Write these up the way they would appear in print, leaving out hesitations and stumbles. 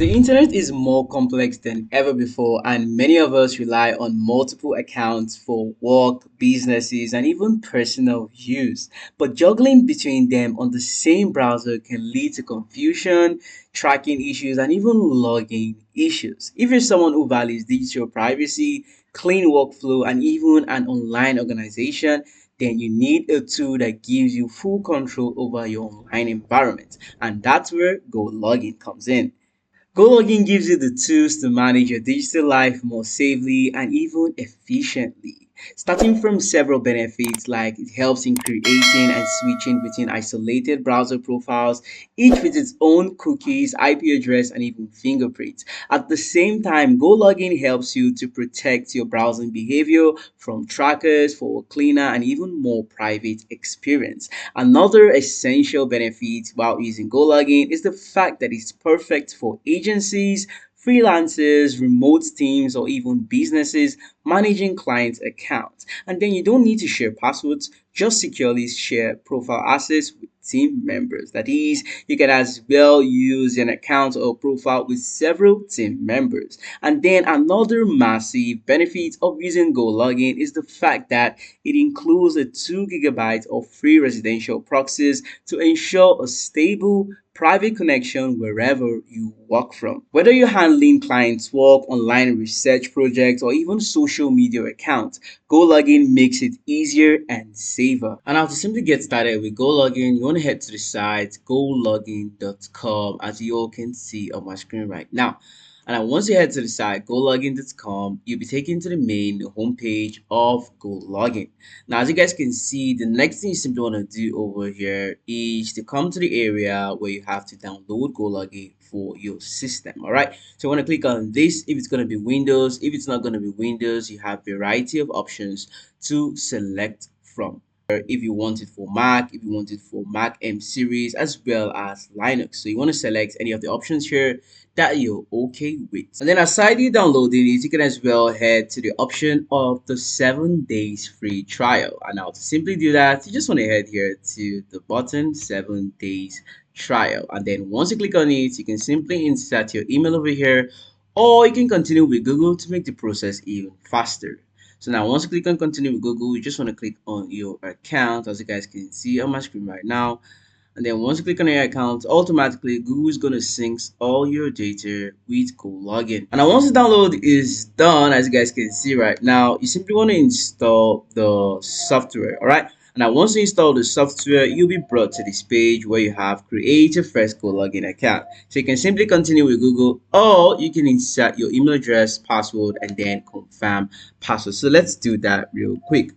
The internet is more complex than ever before, and many of us rely on multiple accounts for work, businesses, and even personal use. But juggling between them on the same browser can lead to confusion, tracking issues, and even logging issues. If you're someone who values digital privacy, clean workflow, and even an online organization, then you need a tool that gives you full control over your online environment. And that's where GoLogin comes in. GoLogin gives you the tools to manage your digital life more safely and even efficiently. Starting from several benefits like it helps in creating and switching between isolated browser profiles, each with its own cookies, IP address, and even fingerprints. At the same time, GoLogin helps you to protect your browsing behavior from trackers for a cleaner and even more private experience. Another essential benefit while using GoLogin is the fact that it's perfect for agencies, freelancers, remote teams, or even businesses managing client accounts. And then you don't need to share passwords, just securely share profile access with team members. That is, you can as well use an account or profile with several team members. And then another massive benefit of using GoLogin is the fact that it includes a 2 GB of free residential proxies to ensure a stable, private connection wherever you work from. Whether you're handling clients' work, online research projects, or even social media accounts, GoLogin makes it easier and safer. And now to simply get started with GoLogin, you want to head to the site gologin.com as you all can see on my screen right now. And then once you head to the site gologin.com, you'll be taken to the main homepage of GoLogin. Now, as you guys can see, the next thing you simply want to do over here is to come to the area where you have to download GoLogin for your system. All right. So you want to click on this if it's going to be Windows. If it's not going to be Windows, you have a variety of options to select from. If you want it for Mac, if you want it for Mac M series, as well as Linux. So you want to select any of the options here that you're okay with. And then aside you downloading it, you can as well head to the option of the 7 days free trial. And now to simply do that, you just want to head here to the button 7 days trial. And then once you click on it, you can simply insert your email over here, or you can continue with Google to make the process even faster. So now once you click on continue with Google, you just want to click on your account as you guys can see on my screen right now. And then once you click on your account, automatically Google is going to sync all your data with GoLogin. And now once the download is done, as you guys can see right now, you simply want to install the software. All right. And now once you install the software, you'll be brought to this page where you have create your first GoLogin account. So you can simply continue with Google, or you can insert your email address, password, and then confirm password. So let's do that real quick.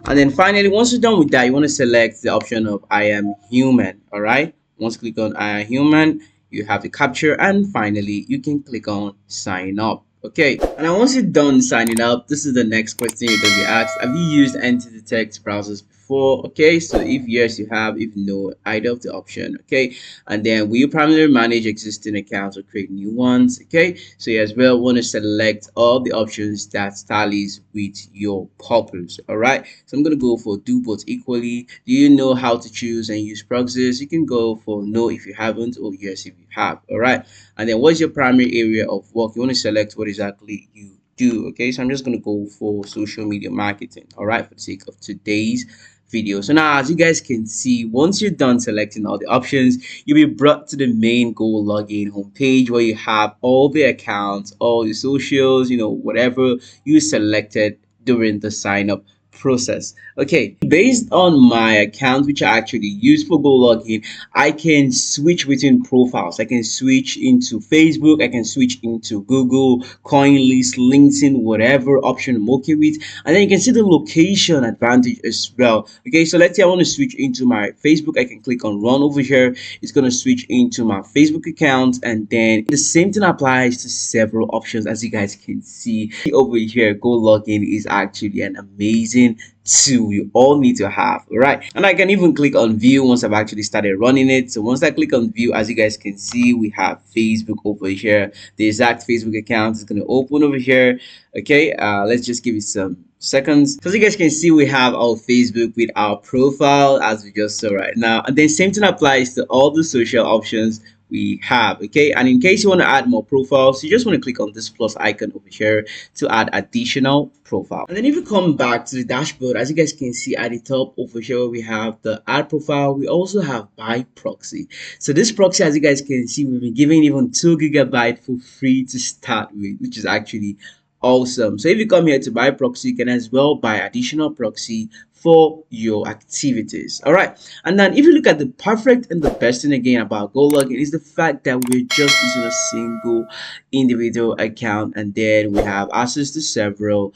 And then finally, once you're done with that, you want to select the option of I am human. All right. Once you click on I am human, you have the capture, and finally you can click on sign up. Okay, and then once you're done signing up, this is the next question you're going to be asked. Have you used anti-detect browsers before? Okay, so if yes, you have. If no, either of the option. Okay, and then will you primarily manage existing accounts or create new ones? Okay, so you as well want to select all the options that tallies with your purpose. All right, so I'm going to go for do both equally. Do you know how to choose and use proxies? You can go for no if you haven't, or yes if you have. All right, and then what's your primary area of work? You want to select what exactly you do. Okay, so I'm just going to go for social media marketing. All right, for the sake of today's video. So now as you guys can see, once you're done selecting all the options, you'll be brought to the main GoLogin homepage where you have all the accounts, all the socials, whatever you selected during the sign up process. Okay, based on my account which I actually use for GoLogin, I can switch between profiles. I can switch into Facebook, I can switch into Google, CoinList, LinkedIn, whatever option I'm okay with. And then you can see the location advantage as well. Okay, so let's say I want to switch into my Facebook. I can click on run over here. It's going to switch into my Facebook account, and then the same thing applies to several options. As you guys can see over here, GoLogin is actually an amazing tool you all need to have. All right, and I can even click on view once I've actually started running it. So once I click on view, as you guys can see, we have Facebook over here. The exact Facebook account is going to open over here. Okay, let's just give it some seconds. So as you guys can see, we have our Facebook with our profile as we just saw right now, and then same thing applies to all the social options we have. Okay, and in case you want to add more profiles, you just want to click on this plus icon over here to add additional profile. And then if you come back to the dashboard, as you guys can see at the top over here, we have the add profile. We also have buy proxy. So this proxy, as you guys can see, we've been giving even 2 GB for free to start with, which is actually awesome. So if you come here to buy proxy, you can as well buy additional proxy for your activities. All right. And then if you look at the perfect and the best thing again about GoLogin is the fact that we're just using a single individual account, and then we have access to several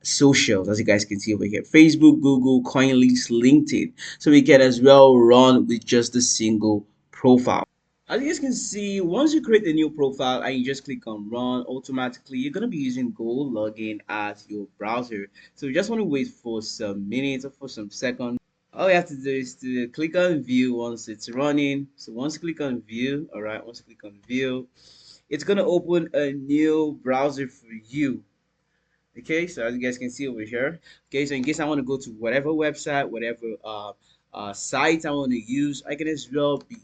socials, as you guys can see over here: Facebook, Google, CoinLeaks, LinkedIn. So we can as well run with just a single profile. As you guys can see, once you create a new profile and you just click on run, automatically you're going to be using GoLogin as your browser. So you just want to wait for some minutes or for some seconds. All you have to do is to click on view once it's running. So once you click on view, all right, once you click on view, it's going to open a new browser for you. Okay, so as you guys can see over here. Okay, so in case I want to go to whatever website, whatever site I want to use, I can as well be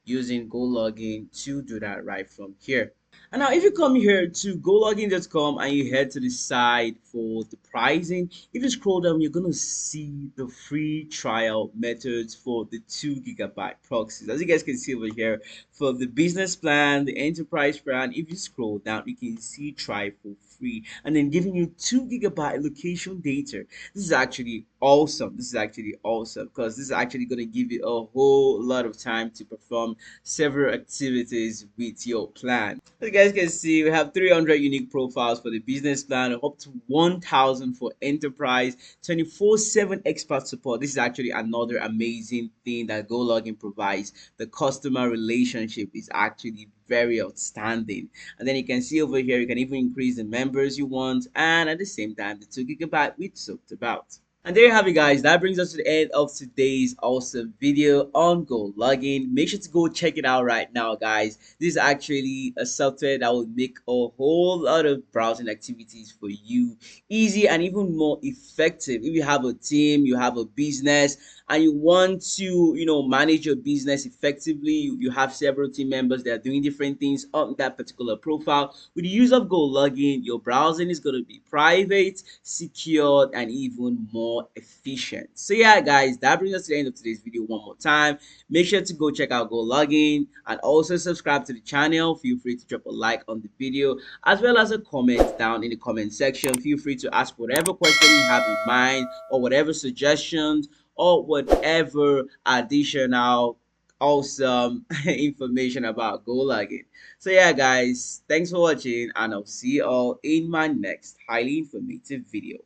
using GoLogin to do that right from here. And now if you come here to gologin.com and you head to the side for the pricing, if you scroll down, you're gonna see the free trial methods for the 2 GB proxies. As you guys can see over here, for the business plan, the enterprise plan, if you scroll down, you can see try for free and then giving you 2 GB location data. This is actually awesome. This is actually awesome because this is actually going to give you a whole lot of time to perform several activities with your plan. As you guys can see, we have 300 unique profiles for the business plan, up to 1,000 for enterprise, 24/7 expert support. This is actually another amazing thing that GoLogin provides. The customer relationship is actually very outstanding. And then you can see over here, you can even increase the members you want, and at the same time, the 2 GB we talked about. And there you have it, guys. That brings us to the end of today's awesome video on GoLogin. Make sure to go check it out right now, guys. This is actually a software that will make a whole lot of browsing activities for you easy and even more effective. If you have a team, you have a business, and you want to manage your business effectively, you have several team members that are doing different things on that particular profile. With the use of GoLogin, your browsing is going to be private, secured, and even more efficient. So yeah, guys, that brings us to the end of today's video one more time. Make sure to go check out GoLogin and also subscribe to the channel. Feel free to drop a like on the video as well as a comment down in the comment section. Feel free to ask whatever question you have in mind or whatever suggestions or whatever additional awesome information about GoLogin. So yeah, guys, thanks for watching, and I'll see you all in my next highly informative video.